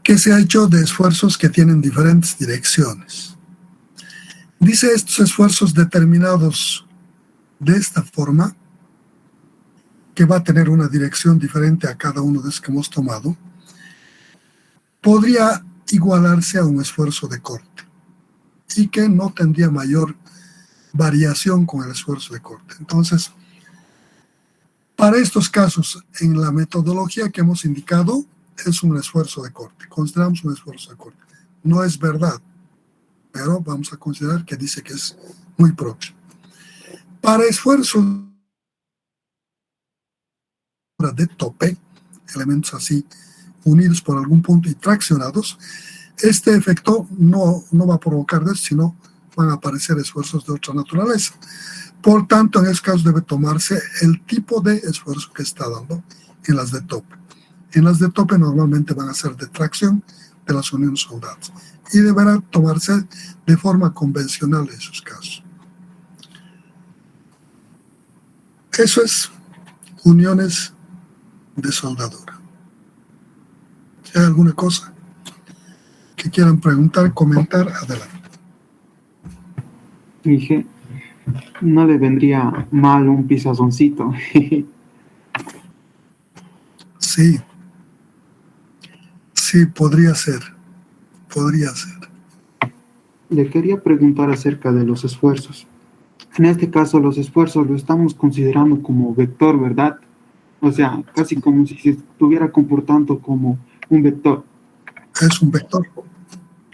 Que se ha hecho de esfuerzos que tienen diferentes direcciones. Dice estos esfuerzos determinados de esta forma, que va a tener una dirección diferente a cada uno de los que hemos tomado, podría igualarse a un esfuerzo de corte y que no tendría mayor variación con el esfuerzo de corte. Entonces, para estos casos, en la metodología que hemos indicado, es un esfuerzo de corte. Consideramos un esfuerzo de corte. No es verdad, pero vamos a considerar que dice que es muy próximo. Para esfuerzos de tope, elementos así unidos por algún punto y traccionados, este efecto no va a provocar eso, sino van a aparecer esfuerzos de otra naturaleza. Por tanto, en este caso debe tomarse el tipo de esfuerzo que está dando en las de tope. En las de tope normalmente van a ser de tracción de las uniones soldadas y deberá tomarse de forma convencional en esos casos. Eso es uniones de soldadura. Si hay alguna cosa que quieran preguntar, comentar, adelante. Dije, no le vendría mal un pisazoncito. Sí, podría ser, podría ser. Le quería preguntar acerca de los esfuerzos. En este caso, los esfuerzos lo estamos considerando como vector, ¿verdad? O sea, casi como si se estuviera comportando como un vector. Es un vector.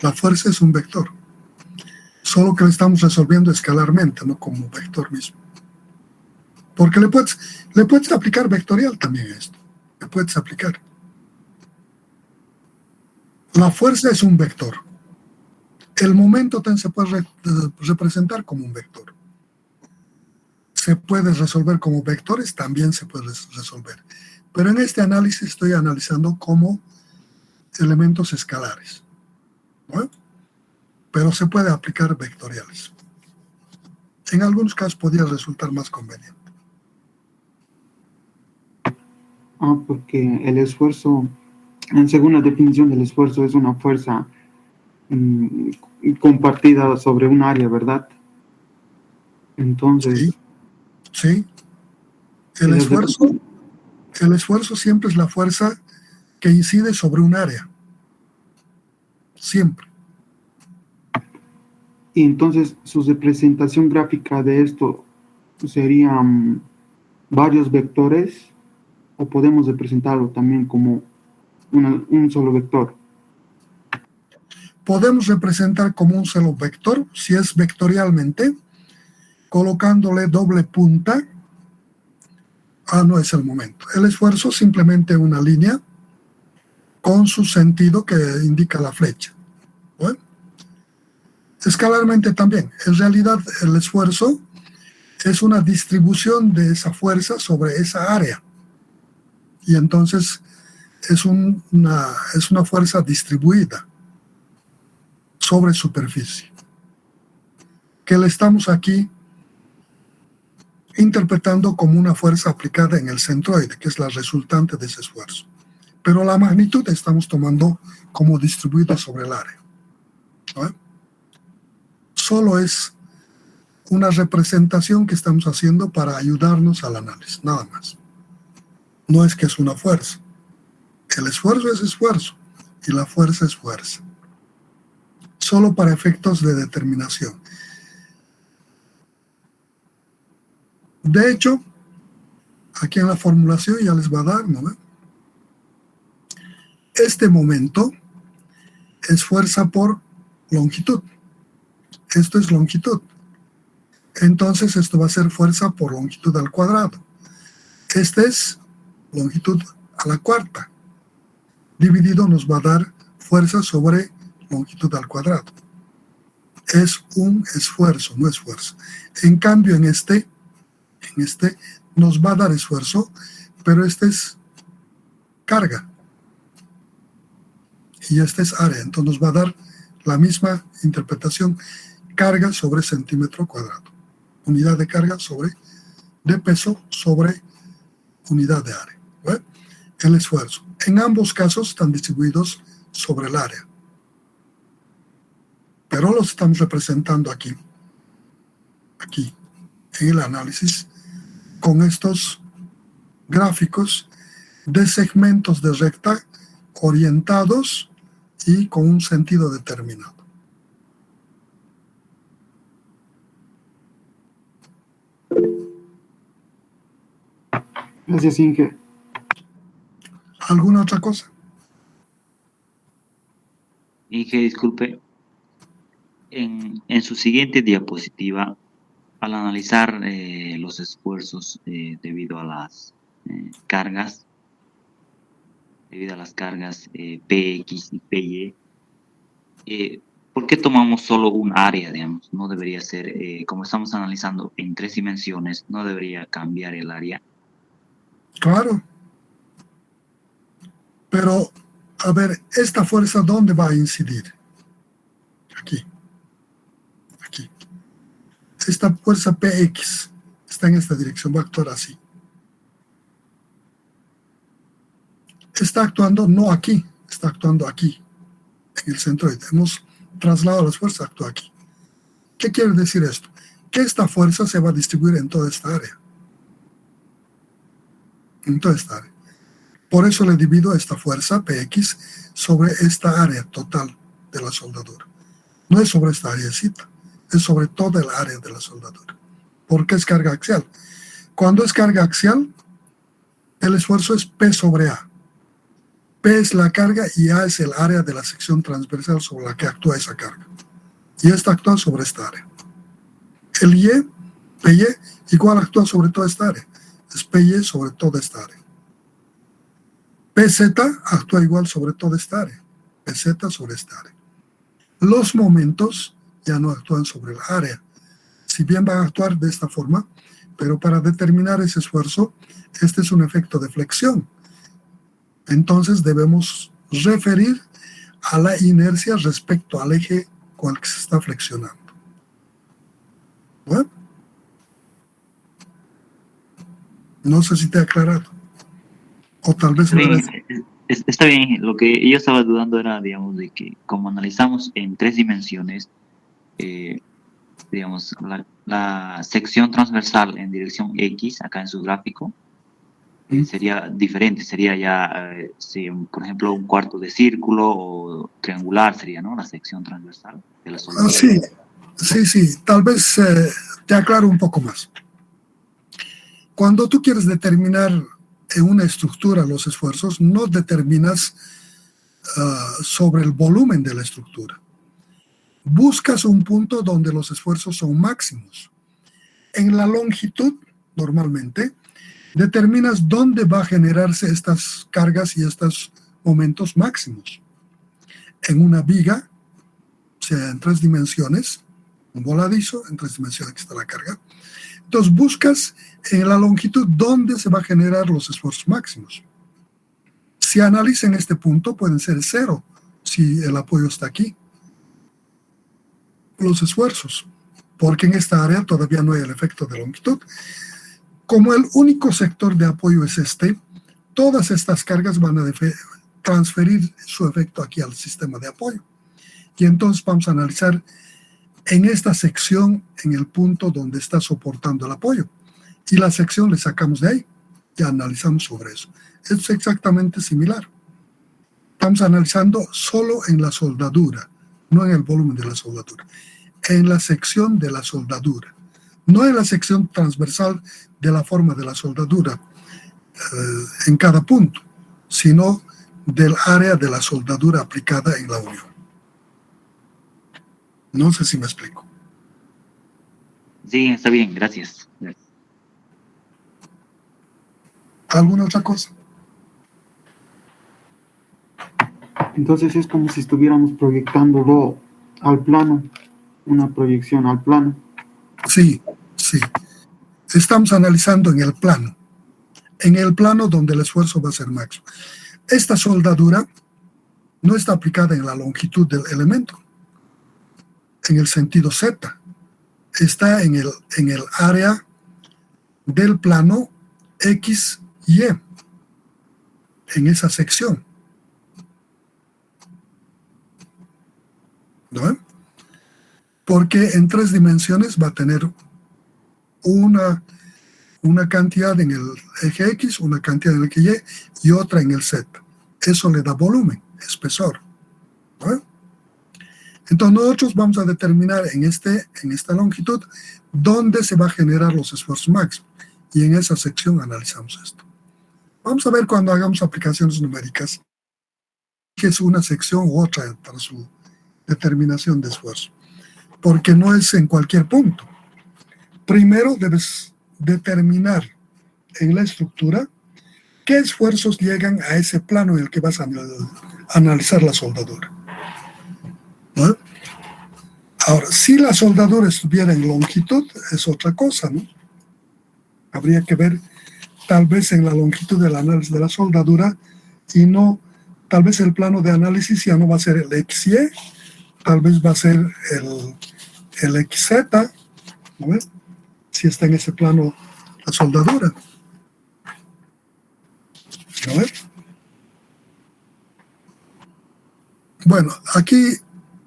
La fuerza es un vector. Solo que lo estamos resolviendo escalarmente, no como un vector mismo. Porque le puedes aplicar vectorial también a esto. Le puedes aplicar. La fuerza es un vector. El momento también se puede representar como un vector. Se puede resolver como vectores, también se puede resolver. Pero en este análisis estoy analizando como elementos escalares, ¿no? Pero se puede aplicar vectoriales. En algunos casos podría resultar más conveniente. Porque el esfuerzo, según la definición del esfuerzo, es una fuerza compartida sobre un área, ¿verdad? Sí, Entonces, sí. y las de- El esfuerzo siempre es la fuerza que incide sobre un área. Siempre. y entonces su representación gráfica de esto serían varios vectores, o podemos representarlo también como un solo vector. Podemos representar como un solo vector, si es vectorialmente, colocándole doble punta. No es el momento. El esfuerzo simplemente una línea con su sentido que indica la flecha. Bueno, escalarmente también. En realidad el esfuerzo es una distribución de esa fuerza sobre esa área. Y entonces es una fuerza distribuida sobre superficie. Que le estamos aquí interpretando como una fuerza aplicada en el centroide, que es la resultante de ese esfuerzo. Pero la magnitud estamos tomando como distribuida sobre el área, ¿no? Solo es una representación que estamos haciendo para ayudarnos al análisis, nada más. No es que es una fuerza. El esfuerzo es esfuerzo y la fuerza es fuerza. Solo para efectos de determinación. De hecho, aquí en la formulación ya les va a dar, ¿no? Este momento es fuerza por longitud. Esto es longitud. Entonces esto va a ser fuerza por longitud al cuadrado. Este es longitud a la cuarta. Dividido nos va a dar fuerza sobre longitud al cuadrado. Es un esfuerzo, no es fuerza. En cambio, en este nos va a dar esfuerzo, pero este es carga. Y este es área. Entonces nos va a dar la misma interpretación. Carga sobre centímetro cuadrado. Unidad de carga de peso sobre unidad de área. ¿Ve? El esfuerzo. En ambos casos están distribuidos sobre el área. Pero los estamos representando aquí, en el análisis, con estos gráficos de segmentos de recta orientados y con un sentido determinado. Gracias, Inge. ¿Alguna otra cosa? Inge, disculpe, en su siguiente diapositiva, al analizar los esfuerzos debido a las cargas, PX y PY, ¿por qué tomamos solo un área, digamos? No debería ser, como estamos analizando en 3 dimensiones, no debería cambiar el área. Claro. Pero, a ver, ¿esta fuerza dónde va a incidir? Aquí. Aquí. Esta fuerza PX está en esta dirección, va a actuar así. Está actuando no aquí, está actuando aquí, en el centroide. Hemos trasladado las fuerzas, actúa aquí. ¿Qué quiere decir esto? Que esta fuerza se va a distribuir en toda esta área. En toda esta área. Por eso le divido esta fuerza PX sobre esta área total de la soldadura. No es sobre esta areacita, es sobre toda el área de la soldadura. ¿Por qué es carga axial? Cuando es carga axial, el esfuerzo es P sobre A. P es la carga y A es el área de la sección transversal sobre la que actúa esa carga. Y esta actúa sobre esta área. El Y, PY, igual actúa sobre toda esta área. Es PY sobre toda esta área. PZ actúa igual sobre toda esta área. PZ sobre esta área. Los momentos ya no actúan sobre el área. Si bien van a actuar de esta forma, pero para determinar ese esfuerzo, este es un efecto de flexión. Entonces debemos referir a la inercia respecto al eje con el que se está flexionando. ¿Bueno? No sé si te he aclarado. O tal vez Está no bien, eres... está bien. Lo que yo estaba dudando era, digamos, de que como analizamos en 3 dimensiones, digamos, la sección transversal en dirección X, acá en su gráfico, sería diferente, sería ya, si, por ejemplo, un cuarto de círculo o triangular sería, ¿no? La sección transversal de la soldadura. Sí, tal vez te aclaro un poco más. Cuando tú quieres determinar en una estructura los esfuerzos, no determinas sobre el volumen de la estructura. Buscas un punto donde los esfuerzos son máximos. En la longitud, normalmente, determinas dónde va a generarse estas cargas y estos momentos máximos. En una viga, o sea, en 3 dimensiones, un voladizo, en 3 dimensiones que está la carga. Entonces buscas en la longitud dónde se va a generar los esfuerzos máximos. Si analizan este punto, pueden ser 0 si el apoyo está aquí. Los esfuerzos, porque en esta área todavía no hay el efecto de longitud. Como el único sector de apoyo es este, todas estas cargas van a transferir su efecto aquí al sistema de apoyo. Y entonces vamos a analizar en esta sección, en el punto donde está soportando el apoyo. Y la sección le sacamos de ahí y analizamos sobre eso. Es exactamente similar. Estamos analizando solo en la soldadura, no en el volumen de la soldadura. En la sección de la soldadura, no en la sección transversal de la forma de la soldadura en cada punto, sino del área de la soldadura aplicada en la unión. No sé si me explico. Sí, está bien, gracias. ¿Alguna otra cosa? Entonces es como si estuviéramos proyectándolo al plano, una proyección al plano. Sí. Estamos analizando en el plano donde el esfuerzo va a ser máximo. Esta soldadura no está aplicada en la longitud del elemento, en el sentido Z. Está en el área del plano X, Y, en esa sección. ¿No? Porque en 3 dimensiones va a tener una cantidad en el eje X, una cantidad en el eje Y y otra en el Z. Eso le da volumen, espesor. ¿No? Entonces nosotros vamos a determinar en esta longitud dónde se va a generar los esfuerzos máximos. Y en esa sección analizamos esto. Vamos a ver cuando hagamos aplicaciones numéricas que es una sección u otra para su determinación de esfuerzo. Porque no es en cualquier punto. Primero debes determinar en la estructura qué esfuerzos llegan a ese plano en el que vas a analizar la soldadura. ¿No? Ahora, si la soldadura estuviera en longitud, es otra cosa, ¿no? Habría que ver tal vez en la longitud del análisis de la soldadura y no, tal vez el plano de análisis ya no va a ser el XY, tal vez va a ser el XZ, ¿no? Si está en ese plano la soldadura. ¿No? Bueno, aquí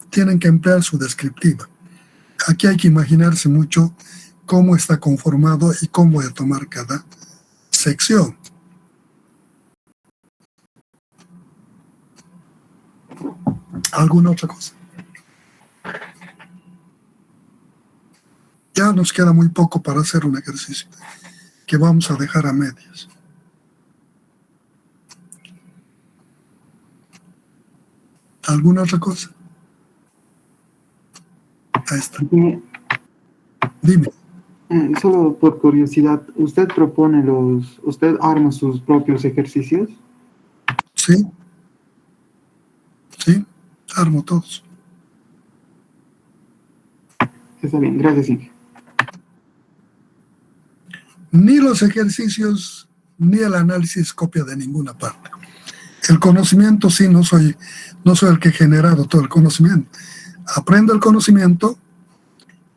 tienen que emplear su descriptiva. Aquí hay que imaginarse mucho cómo está conformado y cómo voy a tomar cada sección. ¿Alguna otra cosa? nos queda muy poco para hacer un ejercicio que vamos a dejar a medias. ¿Alguna otra cosa? Ahí está. Dime. Solo por curiosidad, ¿usted usted arma sus propios ejercicios? Sí, sí, armo todos. Está bien, gracias, Inge. Ni los ejercicios ni el análisis copia de ninguna parte. El conocimiento, sí, no soy el que he generado todo el conocimiento. Aprendo el conocimiento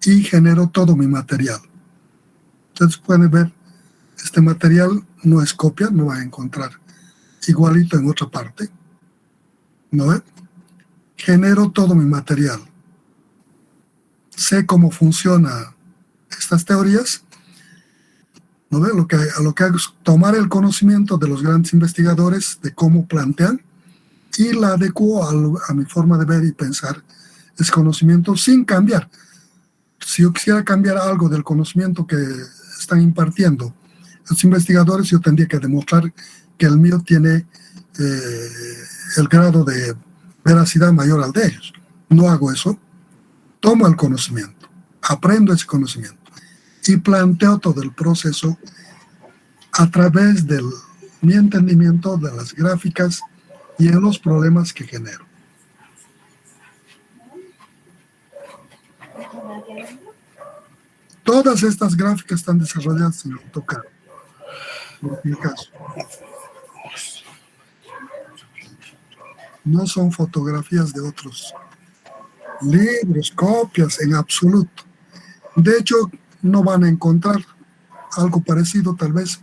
y genero todo mi material. Ustedes pueden ver, este material no es copia, no va a encontrar igualito en otra parte. ¿No ve? Genero todo mi material. Sé cómo funcionan estas teorías. ¿No ve? Lo que hago es tomar el conocimiento de los grandes investigadores de cómo plantean y la adecuo a mi forma de ver y pensar ese conocimiento sin cambiar. Si yo quisiera cambiar algo del conocimiento que están impartiendo los investigadores, yo tendría que demostrar que el mío tiene el grado de veracidad mayor al de ellos. No hago eso. Tomo el conocimiento, aprendo ese conocimiento y planteo todo el proceso a través de mi entendimiento de las gráficas y en los problemas que genero. Todas estas gráficas están desarrolladas en AutoCAD, en mi caso. No son fotografías de otros libros, copias, en absoluto. De hecho, no van a encontrar algo parecido, tal vez,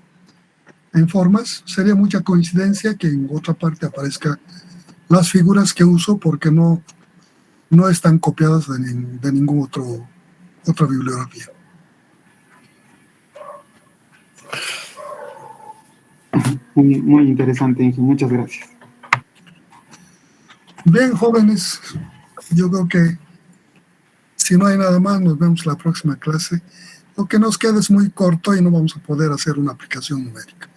en formas. Sería mucha coincidencia que en otra parte aparezcan las figuras que uso porque no están copiadas de ninguna otra bibliografía. Muy interesante, Inge. Muchas gracias. Bien, jóvenes, yo creo que si no hay nada más, nos vemos la próxima clase. Lo que nos queda es muy corto y no vamos a poder hacer una aplicación numérica.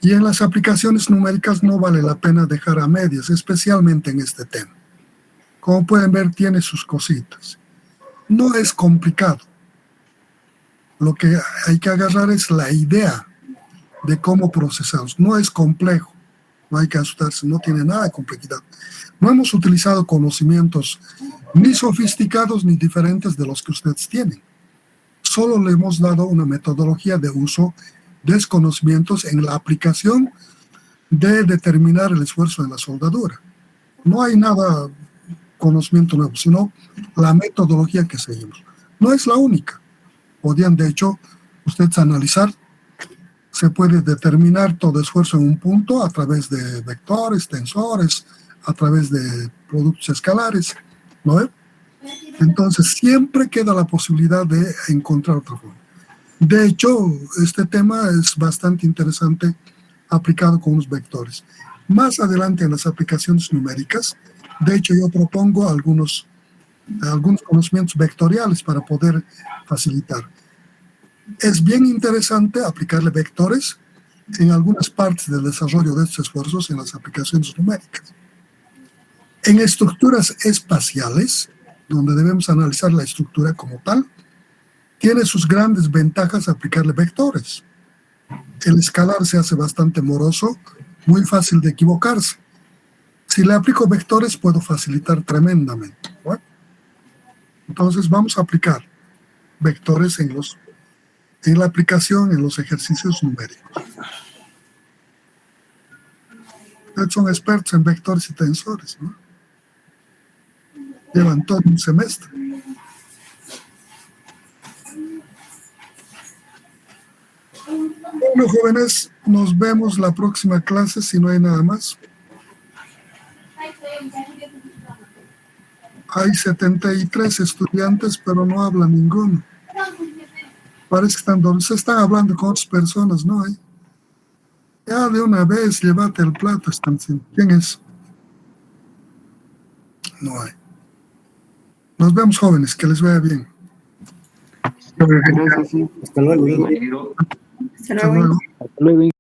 Y en las aplicaciones numéricas no vale la pena dejar a medias, especialmente en este tema. Como pueden ver, tiene sus cositas. No es complicado. Lo que hay que agarrar es la idea de cómo procesamos. No es complejo, no hay que asustarse, no tiene nada de complejidad. No hemos utilizado conocimientos ni sofisticados ni diferentes de los que ustedes tienen. Solo le hemos dado una metodología de uso de conocimientos en la aplicación de determinar el esfuerzo en la soldadura. No hay nada conocimiento nuevo, sino la metodología que seguimos. No es la única. Podían, de hecho, ustedes analizar. Se puede determinar todo esfuerzo en un punto a través de vectores, tensores, a través de productos escalares, ¿no? Entonces, siempre queda la posibilidad de encontrar otra forma. De hecho, este tema es bastante interesante aplicado con los vectores. Más adelante en las aplicaciones numéricas, de hecho, yo propongo algunos conocimientos vectoriales para poder facilitar. Es bien interesante aplicarle vectores en algunas partes del desarrollo de estos esfuerzos en las aplicaciones numéricas. En estructuras espaciales, donde debemos analizar la estructura como tal, tiene sus grandes ventajas aplicarle vectores. El escalar se hace bastante moroso, muy fácil de equivocarse. Si le aplico vectores, puedo facilitar tremendamente. ¿Bueno? Entonces, vamos a aplicar vectores en la aplicación, en los ejercicios numéricos. Ustedes son expertos en vectores y tensores, ¿no? Llevan todo un semestre. Bueno, jóvenes, nos vemos la próxima clase si no hay nada más. Hay 73 estudiantes, pero no habla ninguno. Parece que se están hablando con otras personas, ¿no? Ya de una vez, llévate el plato. ¿Quién es? No hay. Nos vemos, jóvenes, que les vaya bien. Gracias, sí. Hasta luego. Compañero. Hasta Hasta luego. luego. Hasta luego.